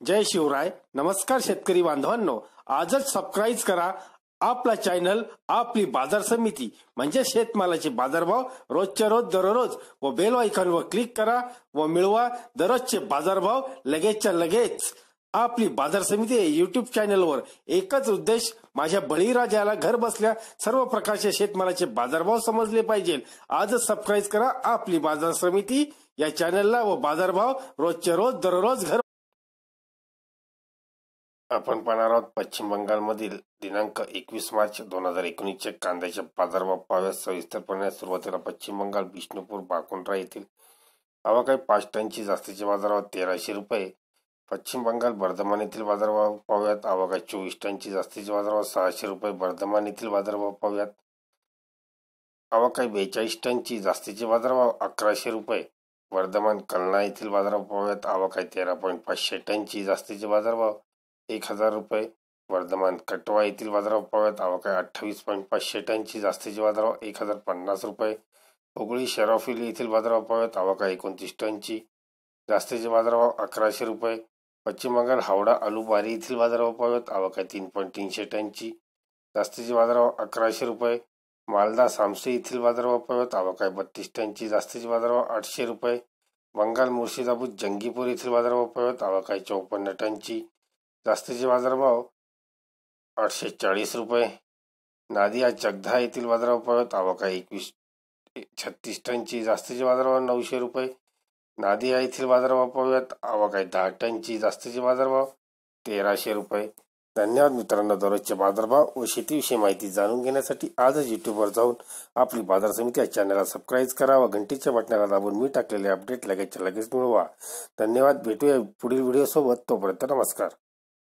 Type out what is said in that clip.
जय शिवराय. नमस्कार शेतकरी बांधवांनो, आजच सबस्क्राईब करा आपला चॅनल आपली बाजार समिती म्हणजे शेतमालाचे बाजारभाव रोजच्या रोज दररोज व बेल आयकॉनवर क्लिक करा व मिळवा दररोजचे बाजारभाव लगेचच्या लगेच. आपली बाजार समिती युट्यूब चॅनलवर एकच उद्देश, माझ्या बळीराजाला घर बसल्या सर्व प्रकारचे शेतमालाचे बाजारभाव समजले पाहिजे. आजच सबस्क्राईब करा आपली बाजार समिती या चॅनलला व बाजारभाव रोजच्या रोज दररोज घर. आपण पाहणार आहोत पश्चिम बंगालमधील दिनांक 21 मार्च 2019 चे कांद्याचे बाजारभाव पाहूया सविस्तरपणे. सुरुवातीला पश्चिम बंगाल बिष्णुपूर बाकुंड्रा येथील आवक 5 टनची जास्तीचे बाजारभाव 1300 रुपये. पश्चिम बंगाल बर्धमान येथील बाजारभाव पाहूयात. आवक 24 टनची जास्तीचे बाजारभाव 600 रुपये. बर्धमान येथील बाजारभाव पाहूयात. आवक 42 टनची जास्तीचे बाजारभाव 1100 रुपये. वर्धमान कलना येथील बाजारभाव पाहूयात. आवक 13.5 टनची जास्तीचे बाजारभाव 1000 रुपये. वर्धमान कटवा येथील बाजारभाव पाहूयात. आवक 28.5 टनची जास्तीचे बाजारभाव 1050 रुपये. हुगळी शराफिली येथील बाजारभाव पाहूयात. आवक 29 टनची जास्तीचे बाजारभाव 1100 रुपये. पश्चिम बंगाल हावडा आलूबारी येथील बाजारभाव पाहूयात. आवक 3.3 टनची जास्तीचे बाजारभाव 1100 रुपये. मालदा सामसे येथील बाजारभाव पाहूयात. आवक 32 टनची जास्तीचे बाजारभाव 800 रुपये. बंगाल मुर्शिदाबाद जंगीपूर येथील बाजारभाव पाहूयात. आवक 54 टनची जास्तीचे बाजारभाव 840 रुपये. नादिया जगधा येथील बाजारभाव पाहूयात. आवक 36 टनची जास्तीचे बाजारभाव 900 रुपये. नादिया येथील बाजारभाव पाहूयात. आवक 10 टनची जास्तीचे बाजारभाव 1300 रुपये. धन्यवाद मित्रांनो. दररोजचे बाजारभाव व शेतीविषयी माहिती जाणून घेण्यासाठी आजच युट्यूबवर जाऊन आपली बाजार समिती या चॅनलला सबस्क्राईब करा व घंटीच्या बटनाला दाबून मी टाकलेले अपडेट लगेच मिळवा. धन्यवाद. भेटूया पुढील व्हिडिओ सोबत. तोपर्यंत नमस्कार.